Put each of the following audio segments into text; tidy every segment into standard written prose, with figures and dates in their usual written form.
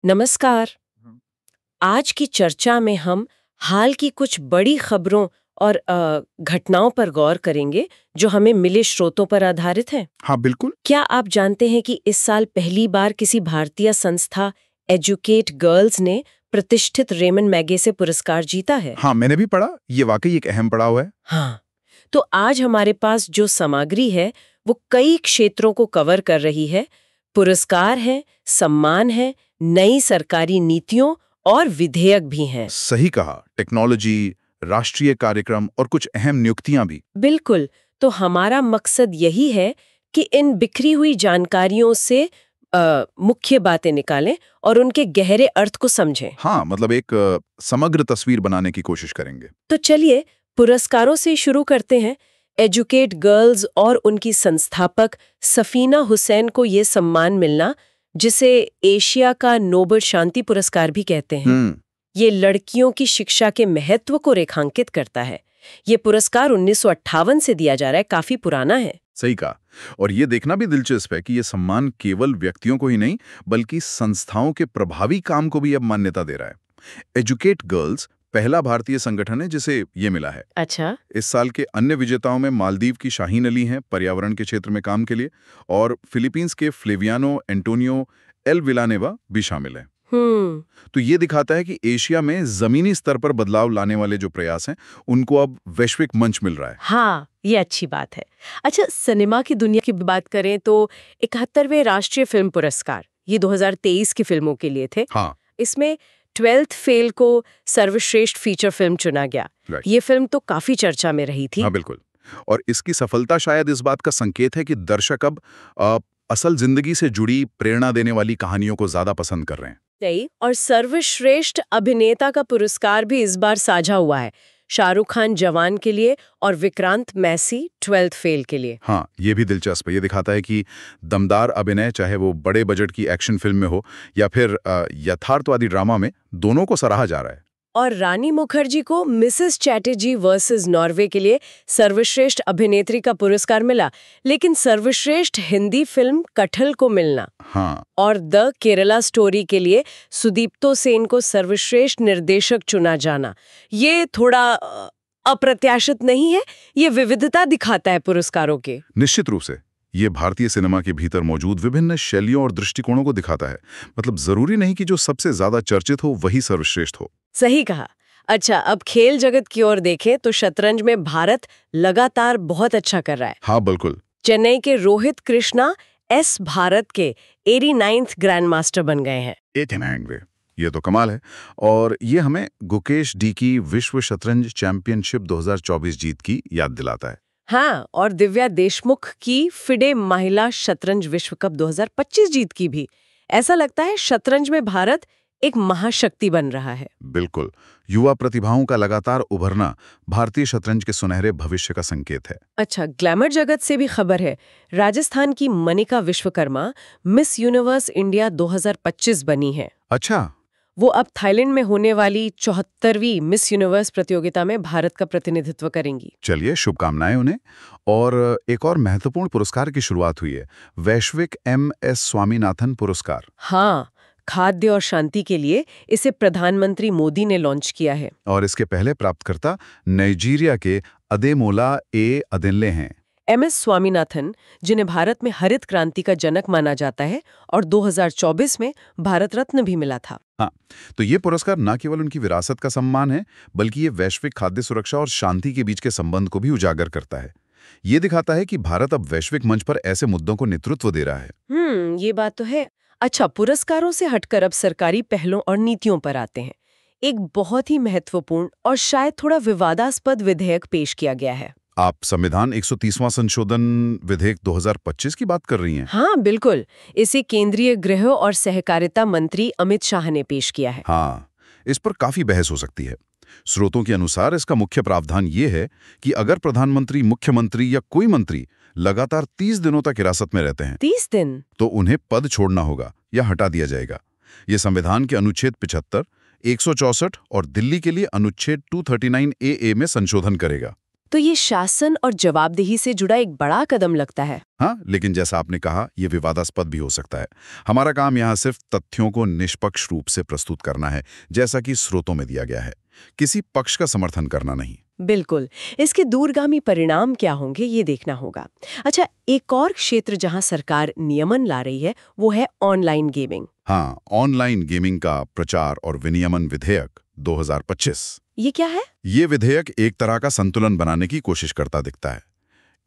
नमस्कार। हम्म। आज की चर्चा में हम हाल की कुछ बड़ी खबरों और घटनाओं पर गौर करेंगे जो हमें मिले स्रोतों पर आधारित हैं। हाँ, बिल्कुल। क्या आप जानते हैं कि इस साल पहली बार किसी भारतीय संस्था एजुकेट गर्ल्स ने प्रतिष्ठित रेमन मैगेसे पुरस्कार जीता है? हाँ, मैंने भी पढ़ा। ये वाकई एक अहम पड़ाव है। हाँ, तो आज हमारे पास जो सामग्री है वो कई क्षेत्रों को कवर कर रही है। पुरस्कार है, सम्मान है, नई सरकारी नीतियों और विधेयक भी हैं। सही कहा। टेक्नोलॉजी, राष्ट्रीय कार्यक्रम और कुछ अहम नियुक्तियां भी। बिल्कुल। तो हमारा मकसद यही है कि इन बिखरी हुई जानकारियों से मुख्य बातें निकालें और उनके गहरे अर्थ को समझें। हाँ, मतलब एक समग्र तस्वीर बनाने की कोशिश करेंगे। तो चलिए पुरस्कारों से शुरू करते हैं। एजुकेट गर्ल्स और उनकी संस्थापक सफीना हुसैन को ये सम्मान मिलना, जिसे एशिया का नोबेल शांति पुरस्कार भी कहते हैं, हम्म। ये लड़कियों की शिक्षा के महत्व को रेखांकित करता है। ये पुरस्कार 1958 से दिया जा रहा है, काफी पुराना है। सही कहा। और ये देखना भी दिलचस्प है कि ये सम्मान केवल व्यक्तियों को ही नहीं, बल्कि संस्थाओं के प्रभावी काम को भी अब मान्यता दे रहा है। एजुकेट गर्ल्स पहला भारतीय संगठन है जिसे ये मिला है। अच्छा। इस साल के अन्य विजेताओं में मालदीव की शाहीन अली हैं पर्यावरण के क्षेत्र में काम के लिए, और फिलीपींस के फ्लेवियानो एंटोनियो एल विलानेवा भी शामिल हैं। हम्म। तो ये दिखाता है कि एशिया में जमीनी स्तर पर बदलाव लाने वाले जो प्रयास हैं, उनको अब वैश्विक मंच मिल रहा है। हाँ, ये अच्छी बात है। अच्छा, सिनेमा की दुनिया की बात करें तो 71वें राष्ट्रीय फिल्म पुरस्कार ये 2023 की फिल्मों के लिए थे। हाँ। इसमें 12th फेल को सर्वश्रेष्ठ फीचर फिल्म चुना गया। राइट। ये फिल्म तो काफी चर्चा में रही थी। हाँ, बिल्कुल। और इसकी सफलता शायद इस बात का संकेत है कि दर्शक अब असल जिंदगी से जुड़ी प्रेरणा देने वाली कहानियों को ज्यादा पसंद कर रहे हैं। सही। और सर्वश्रेष्ठ अभिनेता का पुरस्कार भी इस बार साझा हुआ है, शाहरुख खान जवान के लिए और विक्रांत मैसी 12th फेल के लिए। हाँ, ये भी दिलचस्प है। ये दिखाता है कि दमदार अभिनय, चाहे वो बड़े बजट की एक्शन फिल्म में हो या फिर यथार्थवादी ड्रामा में, दोनों को सराहा जा रहा है। और रानी मुखर्जी को मिसेस चैटर्जी वर्सेस नॉर्वे के लिए सर्वश्रेष्ठ अभिनेत्री का पुरस्कार मिला, लेकिन सर्वश्रेष्ठ हिंदी फिल्म कटहल को मिलना हाँ। और द केरला स्टोरी के लिए सुदीप्तो सेन को सर्वश्रेष्ठ निर्देशक चुना जाना, ये थोड़ा अप्रत्याशित नहीं है। ये विविधता दिखाता है पुरस्कारों के। निश्चित रूप से ये भारतीय सिनेमा के भीतर मौजूद विभिन्न शैलियों और दृष्टिकोणों को दिखाता है। मतलब जरूरी नहीं कि जो सबसे ज्यादा चर्चित हो वही सर्वश्रेष्ठ हो। सही कहा। अच्छा, अब खेल जगत की ओर देखें तो शतरंज में भारत लगातार बहुत अच्छा कर रहा है। हाँ, बिल्कुल। चेन्नई के रोहित कृष्णा एस भारत के 89th ग्रैंड मास्टर बन गए हैं। 89वे, ये तो कमाल है। और ये हमें गुकेश डी की विश्व शतरंज चैंपियनशिप 2024 जीत की याद दिलाता है। हाँ, और दिव्या देशमुख की फिडे महिला शतरंज विश्व कप 2025 जीत की भी। ऐसा लगता है शतरंज में भारत एक महाशक्ति बन रहा है। बिल्कुल। युवा प्रतिभाओं का लगातार उभरना भारतीय शतरंज के सुनहरे भविष्य का संकेत है। अच्छा, ग्लैमर जगत से भी खबर है। राजस्थान की Manika Vishwakarma miss universe India 2025 बनी है। अच्छा। वो अब थाईलैंड में होने वाली 74वीं मिस यूनिवर्स प्रतियोगिता में भारत का प्रतिनिधित्व करेंगी। चलिए, शुभकामनाएं उन्हें। और एक और महत्वपूर्ण पुरस्कार की शुरुआत हुई है, वैश्विक MS स्वामीनाथन पुरस्कार। हाँ, खाद्य और शांति के लिए इसे प्रधानमंत्री मोदी ने लॉन्च किया है। और इसके पहले प्राप्तकर्ता नाइजीरिया के अदेमोला अदेनले हैं। MS स्वामीनाथन, जिन्हें भारत में हरित क्रांति का जनक माना जाता है, और 2024 में भारत रत्न भी मिला था। हाँ, तो ये पुरस्कार न केवल उनकी विरासत का सम्मान है, बल्कि ये वैश्विक खाद्य सुरक्षा और शांति के बीच के संबंध को भी उजागर करता है। ये दिखाता है कि भारत अब वैश्विक मंच पर ऐसे मुद्दों को नेतृत्व दे रहा है। ये बात तो है। अच्छा, पुरस्कारों से हटकर अब सरकारी पहलों और नीतियों पर आते हैं। एक बहुत ही महत्वपूर्ण और शायद थोड़ा विवादास्पद विधेयक पेश किया गया है। आप संविधान 130वां संशोधन विधेयक 2025 की बात कर रही हैं? हाँ, बिल्कुल। इसे केंद्रीय गृह और सहकारिता मंत्री अमित शाह ने पेश किया है। हाँ, इस पर काफी बहस हो सकती है। स्रोतों के अनुसार इसका मुख्य प्रावधान ये है कि अगर प्रधानमंत्री, मुख्यमंत्री या कोई मंत्री लगातार 30 दिनों तक हिरासत में रहते हैं 30 दिन? तो उन्हें पद छोड़ना होगा या हटा दिया जाएगा। ये संविधान के अनुच्छेद 75, 164 और दिल्ली के लिए अनुच्छेद 239AA में संशोधन करेगा। तो ये शासन और जवाबदेही से जुड़ा एक बड़ा कदम लगता है। हाँ, लेकिन जैसा आपने कहा, ये विवादास्पद भी हो सकता है। हमारा काम यहाँ सिर्फ तथ्यों को निष्पक्ष रूप से प्रस्तुत करना है, जैसा कि स्रोतों में दिया गया है, किसी पक्ष का समर्थन करना नहीं। बिल्कुल। इसके दूरगामी परिणाम क्या होंगे ये देखना होगा। अच्छा, एक और क्षेत्र जहां सरकार नियमन ला रही है वो है ऑनलाइन गेमिंग। हाँ, ऑनलाइन गेमिंग का प्रचार और विनियमन विधेयक 2025। ये क्या है? ये विधेयक एक तरह का संतुलन बनाने की कोशिश करता दिखता है।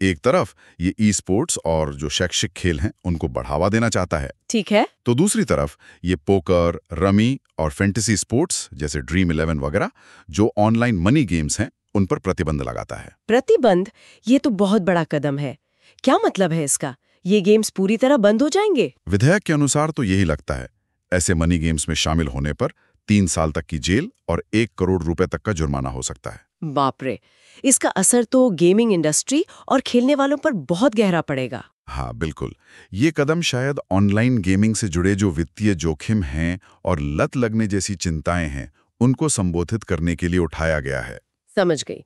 एक तरफ ये ई स्पोर्ट्स और जो शैक्षिक खेल हैं उनको बढ़ावा देना चाहता है, ठीक है। तो दूसरी तरफ ये पोकर, रमी और फैंटेसी स्पोर्ट्स जैसे ड्रीम 11 वगैरह जो ऑनलाइन मनी गेम्स हैं उन पर प्रतिबंध लगाता है। प्रतिबंध? ये तो बहुत बड़ा कदम है। क्या मतलब है इसका? ये गेम्स पूरी तरह बंद हो जाएंगे? विधेयक के अनुसार तो यही लगता है। ऐसे मनी गेम्स में शामिल होने पर 3 साल तक की जेल और 1 करोड़ रुपए तक का जुर्माना हो सकता है। बाप रे, इसका असर तो गेमिंग इंडस्ट्री और खेलने वालों पर बहुत गहरा पड़ेगा। हाँ बिल्कुल, ये कदम शायद ऑनलाइन गेमिंग से जुड़े जो वित्तीय जोखिम हैं और लत लगने जैसी चिंताएं हैं उनको संबोधित करने के लिए उठाया गया है। समझ गई।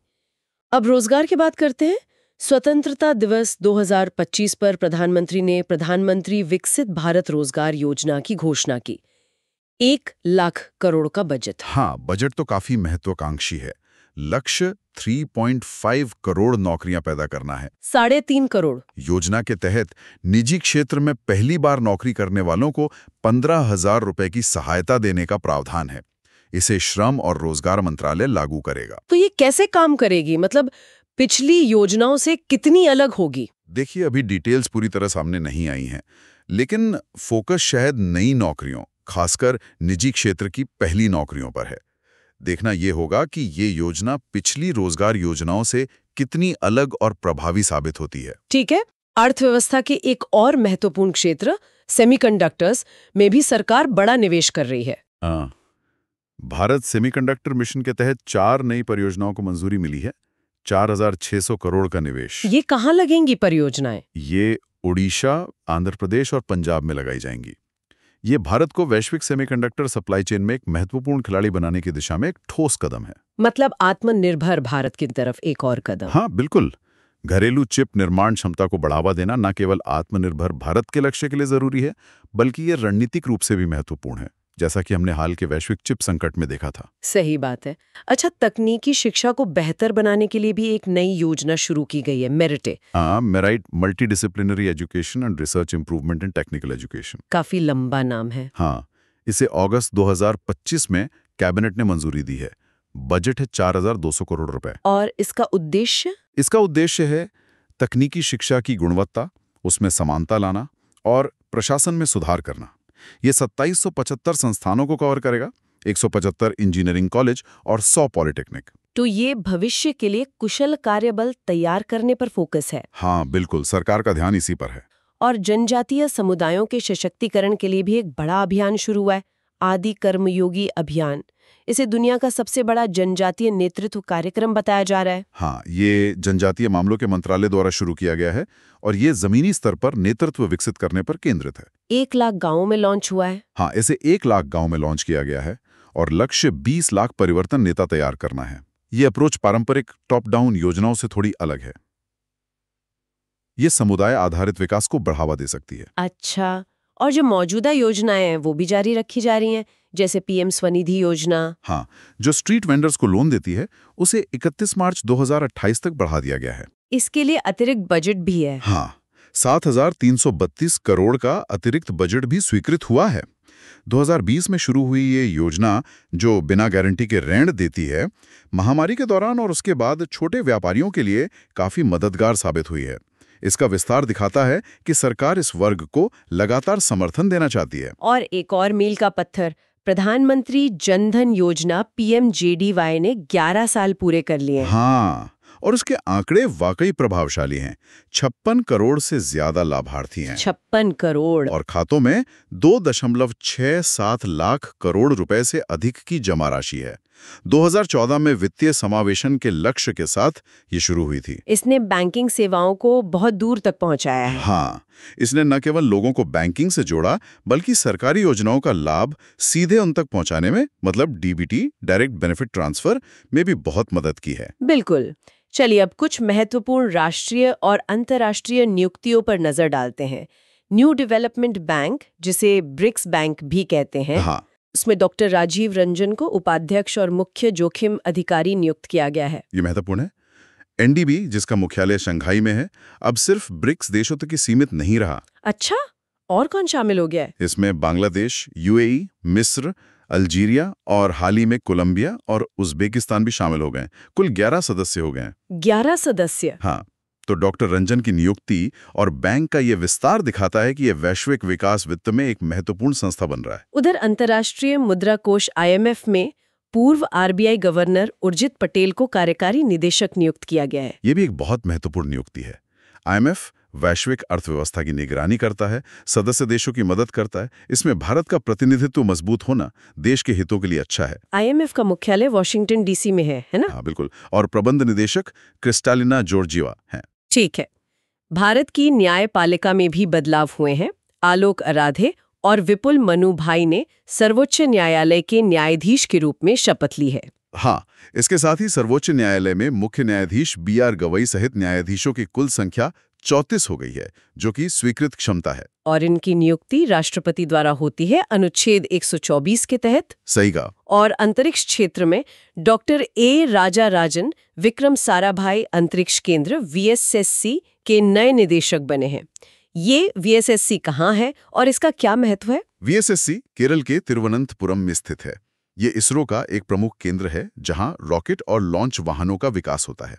अब रोजगार की बात करते हैं। स्वतंत्रता दिवस 2025 पर प्रधानमंत्री ने प्रधानमंत्री विकसित भारत रोजगार योजना की घोषणा की। 1 लाख करोड़ का बजट। हाँ, बजट तो काफी महत्वाकांक्षी है। लक्ष्य 3.5 करोड़ नौकरियां पैदा करना है। 3.5 करोड़। योजना के तहत निजी क्षेत्र में पहली बार नौकरी करने वालों को 15,000 रुपए की सहायता देने का प्रावधान है। इसे श्रम और रोजगार मंत्रालय लागू करेगा। तो ये कैसे काम करेगी? मतलब पिछली योजनाओं से कितनी अलग होगी? देखिए, अभी डिटेल्स पूरी तरह सामने नहीं आई हैं, लेकिन फोकस शायद नई नौकरियों, खासकर निजी क्षेत्र की पहली नौकरियों पर है। देखना ये होगा कि ये योजना पिछली रोजगार योजनाओं से कितनी अलग और प्रभावी साबित होती है। ठीक है। अर्थव्यवस्था के एक और महत्वपूर्ण क्षेत्र सेमीकंडक्टर्स में भी सरकार बड़ा निवेश कर रही है। हाँ, भारत सेमीकंडक्टर मिशन के तहत 4 नई परियोजनाओं को मंजूरी मिली है। 4,600 करोड़ का निवेश। ये कहाँ लगेंगी परियोजनाएं? ये उड़ीसा, आंध्र प्रदेश और पंजाब में लगाई जाएंगी। ये भारत को वैश्विक सेमीकंडक्टर सप्लाई चेन में एक महत्वपूर्ण खिलाड़ी बनाने की दिशा में एक ठोस कदम है। मतलब आत्मनिर्भर भारत की तरफ एक और कदम। हाँ बिल्कुल, घरेलू चिप निर्माण क्षमता को बढ़ावा देना न केवल आत्मनिर्भर भारत के लक्ष्य के लिए जरूरी है, बल्कि ये रणनीतिक रूप से भी महत्वपूर्ण है, जैसा कि हमने हाल के वैश्विक चिप संकट में देखा था। सही बात है। अच्छा, तकनीकी शिक्षा को बेहतर बनाने के लिए भी एक नई योजना शुरू की गई है, मेरिटे। हाँ, merit multi disciplinary education and research improvement in technical education. काफी लंबा नाम है। हाँ, इसे अगस्त 2025 में कैबिनेट ने मंजूरी दी है। बजट है 4,200 करोड़ रुपए। और इसका उद्देश्य? इसका उद्देश्य है तकनीकी शिक्षा की गुणवत्ता, उसमें समानता लाना और प्रशासन में सुधार करना। ये 2775 संस्थानों को कवर करेगा, 175 इंजीनियरिंग कॉलेज और 100 पॉलिटेक्निक। तो ये भविष्य के लिए कुशल कार्यबल तैयार करने पर फोकस है। हाँ बिल्कुल, सरकार का ध्यान इसी पर है। और जनजातीय समुदायों के सशक्तिकरण के लिए भी एक बड़ा अभियान शुरू हुआ है, आदि कर्मयोगी अभियान। इसे दुनिया का सबसे बड़ा जनजातीय नेतृत्व कार्यक्रम बताया जा रहा है। हाँ, ये जनजातीय मामलों के मंत्रालय द्वारा शुरू किया गया है और ये जमीनी स्तर पर नेतृत्व विकसित करने पर केंद्रित है। 1 लाख गांवों में लॉन्च हुआ है। हाँ, इसे 1 लाख गांव में लॉन्च किया गया है और लक्ष्य 20 लाख परिवर्तन नेता तैयार करना है। ये अप्रोच पारंपरिक टॉप डाउन योजनाओं से थोड़ी अलग है। ये समुदाय आधारित विकास को बढ़ावा दे सकती है। अच्छा, और जो मौजूदा योजनाएं हैं वो भी जारी रखी जा रही हैं, जैसे पीएम स्वनिधि योजना। हाँ, जो स्ट्रीट वेंडर्स को लोन देती है उसे 31 मार्च 2028 तक बढ़ा दिया गया है। इसके लिए अतिरिक्त बजट भी है। हाँ, 7,332 करोड़ का अतिरिक्त बजट भी स्वीकृत हुआ है। 2020 में शुरू हुई ये योजना, जो बिना गारंटी के ऋण देती है, महामारी के दौरान और उसके बाद छोटे व्यापारियों के लिए काफी मददगार साबित हुई है। इसका विस्तार दिखाता है कि सरकार इस वर्ग को लगातार समर्थन देना चाहती है। और एक और मील का पत्थर, प्रधानमंत्री जनधन योजना PMJDY ने 11 साल पूरे कर लिए। हाँ, और उसके आंकड़े वाकई प्रभावशाली हैं। 56 करोड़ से ज्यादा लाभार्थी हैं। 56 करोड़। और खातों में 2.67 लाख करोड़ रुपए से अधिक की जमा राशि है। 2014 में वित्तीय समावेशन के लक्ष्य के साथ ये शुरू हुई थी। इसने बैंकिंग सेवाओं को बहुत दूर तक पहुंचाया है। हाँ, इसने न केवल लोगों को बैंकिंग से जोड़ा, बल्कि सरकारी योजनाओं का लाभ सीधे उन तक पहुंचाने में, मतलब डीबीटी, डायरेक्ट बेनिफिट ट्रांसफर, में भी बहुत मदद की है। बिल्कुल। चलिए अब कुछ महत्वपूर्ण राष्ट्रीय और अंतर्राष्ट्रीय नियुक्तियों पर नजर डालते हैं। न्यू डेवलपमेंट बैंक, जिसे ब्रिक्स बैंक भी कहते हैं, हाँ, उसमें डॉक्टर राजीव रंजन को उपाध्यक्ष और मुख्य जोखिम अधिकारी नियुक्त किया गया है। ये महत्वपूर्ण है। एनडीबी, जिसका मुख्यालय शंघाई में है, अब सिर्फ ब्रिक्स देशों तक ही सीमित नहीं रहा। अच्छा, और कौन शामिल हो गया है? इसमें बांग्लादेश, यूएई, मिस्र, अल्जीरिया और हाल ही में कोलंबिया और उज्बेकिस्तान भी शामिल हो गए। कुल 11 सदस्य हो गए हैं। 11 सदस्य? हाँ, तो डॉक्टर रंजन की नियुक्ति और बैंक का ये विस्तार दिखाता है कि ये वैश्विक विकास वित्त में एक महत्वपूर्ण संस्था बन रहा है। उधर अंतर्राष्ट्रीय मुद्रा कोष IMF में पूर्व RBI गवर्नर उर्जित पटेल को कार्यकारी निदेशक नियुक्त किया गया है। ये भी एक बहुत महत्वपूर्ण नियुक्ति है। IMF वैश्विक अर्थव्यवस्था की निगरानी करता है, सदस्य देशों की मदद करता है। इसमें भारत का प्रतिनिधित्व मजबूत होना देश के हितों के लिए अच्छा है। IMF का मुख्यालय वॉशिंगटन DC में है ना? हाँ, बिल्कुल। और प्रबंध निदेशक क्रिस्टालिना जॉर्जिवा हैं। ठीक है। भारत की न्यायपालिका में भी बदलाव हुए हैं। आलोक आराधे और विपुल मनु भाई ने सर्वोच्च न्यायालय के न्यायाधीश के रूप में शपथ ली है। हाँ, इसके साथ ही सर्वोच्च न्यायालय में मुख्य न्यायाधीश BR गवई सहित न्यायाधीशों की कुल संख्या 34 हो गई है, जो कि स्वीकृत क्षमता है। और इनकी नियुक्ति राष्ट्रपति द्वारा होती है अनुच्छेद 124 के तहत। सही कहा। और अंतरिक्ष क्षेत्र में डॉक्टर A राजा राजन विक्रम साराभाई अंतरिक्ष केंद्र VSSC के नए निदेशक बने हैं। ये VSSC कहाँ है और इसका क्या महत्व है? VSSC केरल के तिरुवनंतपुरम में स्थित है। ये इसरो का एक प्रमुख केंद्र है, जहां रॉकेट और लॉन्च वाहनों का विकास होता है।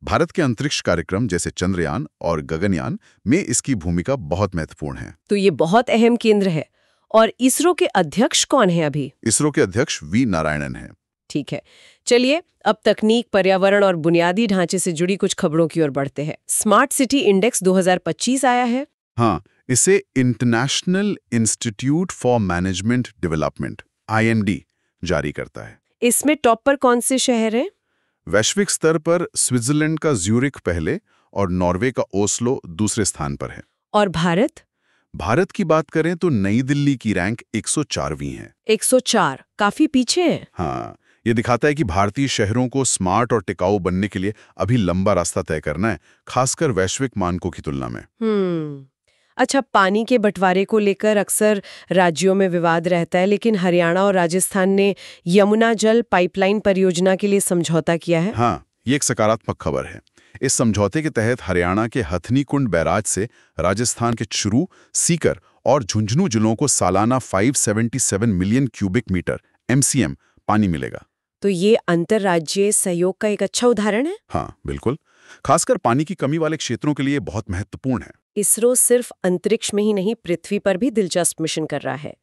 भारत के अंतरिक्ष कार्यक्रम जैसे चंद्रयान और गगनयान में इसकी भूमिका बहुत महत्वपूर्ण है। तो ये बहुत अहम केंद्र है। और इसरो के अध्यक्ष कौन है अभी? इसरो के अध्यक्ष V नारायणन हैं। ठीक है, चलिए अब तकनीक, पर्यावरण और बुनियादी ढांचे से जुड़ी कुछ खबरों की ओर बढ़ते हैं। स्मार्ट सिटी इंडेक्स 2025 आया है। हाँ, इसे international institute for management development IMD जारी करता है। इसमें टॉप पर कौन से शहर हैं? वैश्विक स्तर पर स्विट्जरलैंड का ज्यूरिख पहले और नॉर्वे का ओस्लो दूसरे स्थान पर है। और भारत? भारत की बात करें तो नई दिल्ली की रैंक 104वीं है। 104, काफी पीछे है। हाँ, ये दिखाता है कि भारतीय शहरों को स्मार्ट और टिकाऊ बनने के लिए अभी लंबा रास्ता तय करना है, खासकर वैश्विक मानकों की तुलना में। अच्छा, पानी के बंटवारे को लेकर अक्सर राज्यों में विवाद रहता है, लेकिन हरियाणा और राजस्थान ने यमुना जल पाइपलाइन परियोजना के लिए समझौता किया है। हाँ, ये एक सकारात्मक खबर है। इस समझौते के तहत हरियाणा के हथनी कुंड बैराज से राजस्थान के चुरू, सीकर और झुंझुनू जिलों को सालाना 577 मिलियन क्यूबिक मीटर MCM पानी मिलेगा। तो ये अंतर्राज्यीय सहयोग का एक अच्छा उदाहरण है। हाँ, बिल्कुल। खासकर पानी की कमी वाले क्षेत्रों के लिए बहुत महत्वपूर्ण है। इसरो सिर्फ अंतरिक्ष में ही नहीं, पृथ्वी पर भी दिलचस्प मिशन कर रहा है।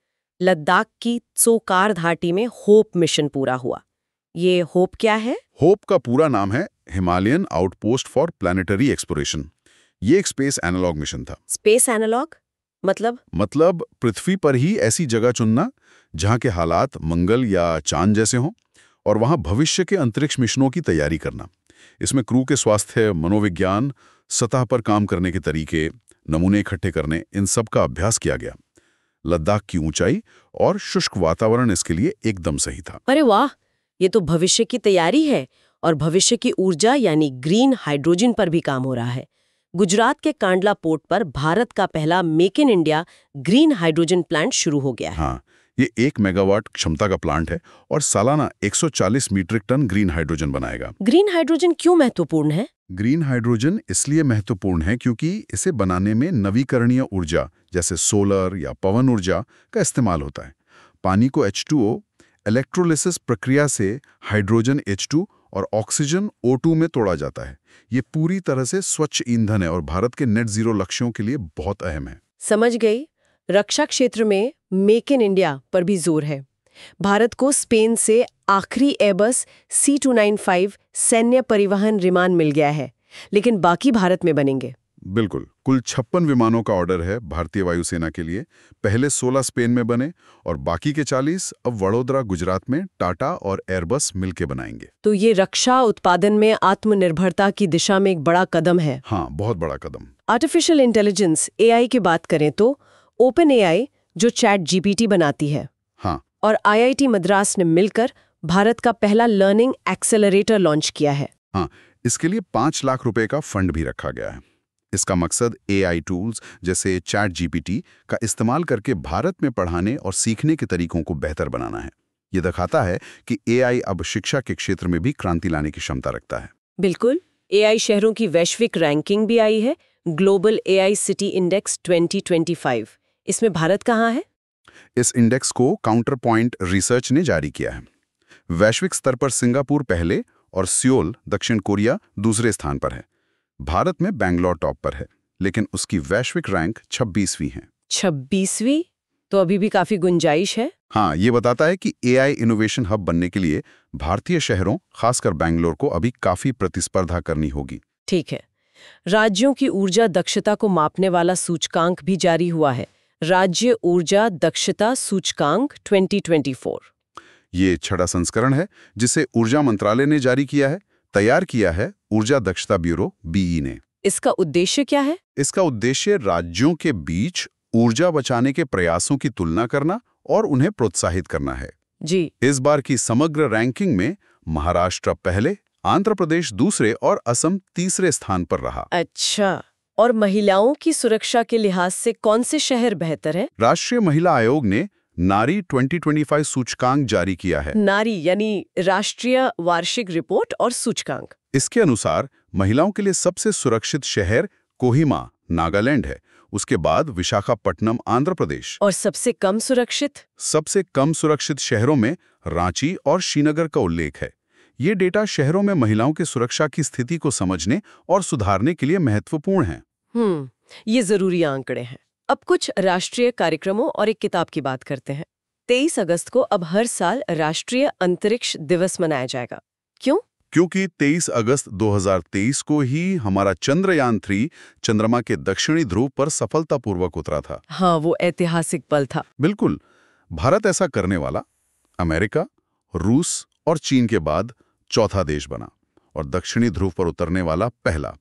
लद्दाख की त्सोकार घाटी में होप मिशन पूरा हुआ। ये होप क्या है? होप का पूरा नाम है Himalayan outpost for planetary exploration. ये एक स्पेस एनालॉग मिशन था। स्पेस एनालॉग मतलब पृथ्वी पर ही ऐसी जगह चुनना जहां के हालात मंगल या चांद जैसे हों, और वहां भविष्य के अंतरिक्ष मिशनों की तैयारी करना। इसमें क्रू के स्वास्थ्य, मनोविज्ञान, सतह पर काम करने के तरीके, नमूने इकट्ठे करने, इन सब का अभ्यास किया गया। लद्दाख की ऊंचाई और शुष्क वातावरण इसके लिए एकदम सही था। अरे वाह, ये तो भविष्य की तैयारी है। और भविष्य की ऊर्जा यानी ग्रीन हाइड्रोजन पर भी काम हो रहा है। गुजरात के कांडला पोर्ट पर भारत का पहला make in India green hydrogen plant शुरू हो गया है। हाँ, ये 1 मेगावाट क्षमता का प्लांट है और सालाना 140 मीट्रिक टन ग्रीन हाइड्रोजन बनाएगा। ग्रीन हाइड्रोजन क्यों महत्वपूर्ण है? ग्रीन हाइड्रोजन इसलिए महत्वपूर्ण है क्योंकि इसे बनाने में नवीकरणीय ऊर्जा जैसे सोलर या पवन ऊर्जा का इस्तेमाल होता है। पानी को H2O इलेक्ट्रोलिसिस प्रक्रिया से हाइड्रोजन H2 और ऑक्सीजन O2 में तोड़ा जाता है। ये पूरी तरह से स्वच्छ ईंधन है और भारत के नेट जीरो लक्ष्यों के लिए बहुत अहम है। समझ गई। रक्षा क्षेत्र में मेक इन इंडिया पर भी जोर है। भारत को स्पेन से आखिरी एयरबस C295 सैन्य परिवहन विमान मिल गया है, लेकिन बाकी भारत में बनेंगे। बिल्कुल। कुल 56 विमानों का ऑर्डर है भारतीय वायुसेना के लिए। पहले 16 स्पेन में बने और बाकी के 40 अब वडोदरा गुजरात में टाटा और एयरबस मिलके बनाएंगे। तो ये रक्षा उत्पादन में आत्मनिर्भरता की दिशा में एक बड़ा कदम है। हाँ, बहुत बड़ा कदम। आर्टिफिशियल इंटेलिजेंस एआई की बात करें तो ओपन एआई जो चैट जीपीटी बनाती है, हाँ, और आईआईटी मद्रास ने मिलकर भारत का पहला लर्निंग एक्सेलरेटर लॉन्च किया है। हाँ, इसके लिए 5 लाख रुपए का फंड भी रखा गया है। इसका मकसद एआई टूल्स जैसे चैट जीपीटी का इस्तेमाल करके भारत में पढ़ाने और सीखने के तरीकों को बेहतर बनाना है। ये दिखाता है कि एआई अब शिक्षा के क्षेत्र में भी क्रांति लाने की क्षमता रखता है। बिल्कुल। एआई शहरों की वैश्विक रैंकिंग भी आई है, ग्लोबल एआई सिटी इंडेक्स 2025। इसमें भारत कहाँ है? इस इंडेक्स को काउंटर पॉइंट रिसर्च ने जारी किया है। वैश्विक स्तर पर सिंगापुर पहले और सियोल दक्षिण कोरिया दूसरे स्थान पर है। भारत में बेंगलोर टॉप पर है, लेकिन उसकी वैश्विक रैंक 26वीं है। 26वीं? तो अभी भी काफी गुंजाइश है। हाँ, ये बताता है कि एआई इनोवेशन हब बनने के लिए भारतीय शहरों, खासकर बेंगलोर को अभी काफी प्रतिस्पर्धा करनी होगी। ठीक है। राज्यों की ऊर्जा दक्षता को मापने वाला सूचकांक भी जारी हुआ है, राज्य ऊर्जा दक्षता सूचकांक 2024। ये 6वां संस्करण है जिसे ऊर्जा मंत्रालय ने जारी किया है। तैयार किया है ऊर्जा दक्षता ब्यूरो बीई ने। इसका उद्देश्य क्या है? इसका उद्देश्य राज्यों के बीच ऊर्जा बचाने के प्रयासों की तुलना करना और उन्हें प्रोत्साहित करना है। जी। इस बार की समग्र रैंकिंग में महाराष्ट्र पहले, आंध्र प्रदेश दूसरे और असम तीसरे स्थान पर रहा। अच्छा, और महिलाओं की सुरक्षा के लिहाज से कौन से शहर बेहतर हैं? राष्ट्रीय महिला आयोग ने नारी 2025 सूचकांक जारी किया है। नारी यानी राष्ट्रीय वार्षिक रिपोर्ट और सूचकांक। इसके अनुसार महिलाओं के लिए सबसे सुरक्षित शहर कोहिमा नागालैंड है, उसके बाद विशाखापट्टनम आंध्र प्रदेश। और सबसे कम सुरक्षित? सबसे कम सुरक्षित शहरों में रांची और श्रीनगर का उल्लेख है। ये डेटा शहरों में महिलाओं की सुरक्षा की स्थिति को समझने और सुधारने के लिए महत्वपूर्ण है। ये जरूरी आंकड़े हैं। अब कुछ राष्ट्रीय कार्यक्रमों और एक किताब की बात करते हैं। 23 अगस्त को अब हर साल राष्ट्रीय अंतरिक्ष दिवस मनाया जाएगा। क्यों? क्योंकि 23 अगस्त 2023 को ही हमारा चंद्रयान 3 चंद्रमा के दक्षिणी ध्रुव पर सफलतापूर्वक उतरा था। हाँ, वो ऐतिहासिक पल था। बिल्कुल। भारत ऐसा करने वाला अमेरिका, रूस और चीन के बाद चौथा देश बना और दक्षिणी ध्रुव पर उतरने वाला पहला।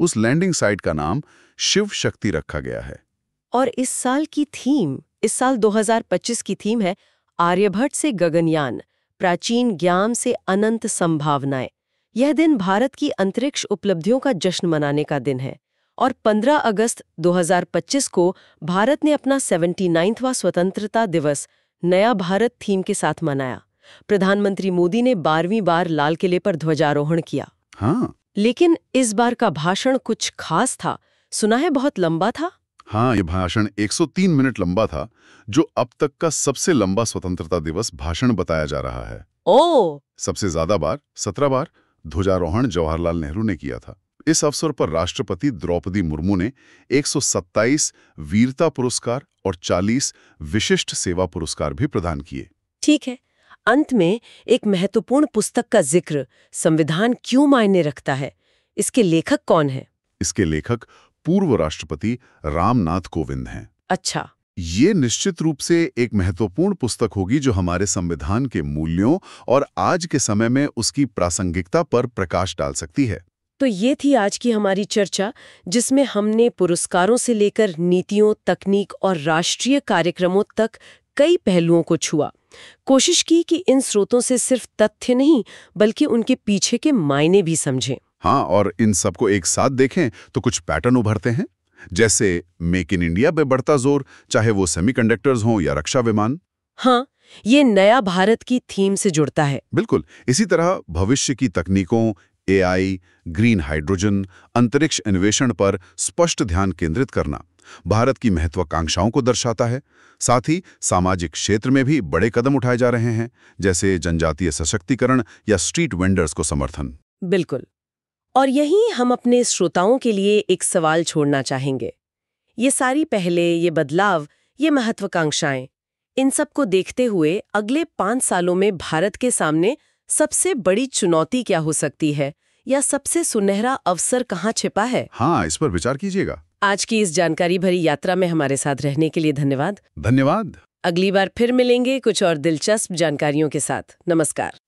उस लैंडिंग साइट का नाम शिव शक्ति रखा गया है। और इस साल 2025 की थीम है आर्यभट्ट से गगनयान, प्राचीन ज्ञान से अनंत संभावनाएं। यह दिन भारत की अंतरिक्ष उपलब्धियों का जश्न मनाने का दिन है। और 15 अगस्त 2025 को भारत ने अपना 79वां स्वतंत्रता दिवस नया भारत थीम के साथ मनाया। प्रधानमंत्री मोदी ने 12वीं बार लाल किले पर ध्वजारोहण किया। हाँ, लेकिन इस बार का भाषण कुछ खास था। सुना है बहुत लंबा था। हाँ, ये भाषण 103 मिनट लंबा था, जो अब तक का सबसे लंबा स्वतंत्रता दिवस भाषण बताया जा रहा है। ओह! सबसे ज्यादा बार 17 बार ध्वजारोहण जवाहरलाल नेहरू ने किया था। इस अवसर पर राष्ट्रपति द्रौपदी मुर्मू ने 127 वीरता पुरस्कार और 40 विशिष्ट सेवा पुरस्कार भी प्रदान किए। ठीक है। अंत में एक महत्वपूर्ण पुस्तक का जिक्र, संविधान क्यों मायने रखता है। इसके लेखक कौन है? इसके लेखक पूर्व राष्ट्रपति रामनाथ कोविंद हैं। अच्छा। ये निश्चित रूप से एक महत्वपूर्ण पुस्तक होगी जो हमारे संविधान के मूल्यों और आज के समय में उसकी प्रासंगिकता पर प्रकाश डाल सकती है। तो ये थी आज की हमारी चर्चा, जिसमें हमने पुरस्कारों से लेकर नीतियों, तकनीक और राष्ट्रीय कार्यक्रमों तक कई पहलुओं को छुआ। कोशिश की कि इन स्रोतों से सिर्फ तथ्य नहीं, बल्कि उनके पीछे के मायने भी समझें। हाँ, और इन सबको एक साथ देखें तो कुछ पैटर्न उभरते हैं, जैसे मेक इन इंडिया पे बढ़ता जोर, चाहे वो सेमीकंडक्टर्स हों या रक्षा विमान। हाँ, ये नया भारत की थीम से जुड़ता है। बिल्कुल। इसी तरह भविष्य की तकनीकों, एआई, ग्रीन हाइड्रोजन, अंतरिक्ष अन्वेषण पर स्पष्ट ध्यान केंद्रित करना भारत की महत्वाकांक्षाओं को दर्शाता है। साथ ही सामाजिक क्षेत्र में भी बड़े कदम उठाए जा रहे हैं, जैसे जनजातीय सशक्तिकरण या स्ट्रीट वेंडर्स को समर्थन। बिल्कुल। और यहीं हम अपने श्रोताओं के लिए एक सवाल छोड़ना चाहेंगे। ये सारी पहले, ये बदलाव, ये महत्वाकांक्षाएं, इन सब को देखते हुए अगले 5 सालों में भारत के सामने सबसे बड़ी चुनौती क्या हो सकती है, या सबसे सुनहरा अवसर कहाँ छिपा है? हाँ, इस पर विचार कीजिएगा। आज की इस जानकारी भरी यात्रा में हमारे साथ रहने के लिए धन्यवाद। धन्यवाद। अगली बार फिर मिलेंगे कुछ और दिलचस्प जानकारियों के साथ। नमस्कार।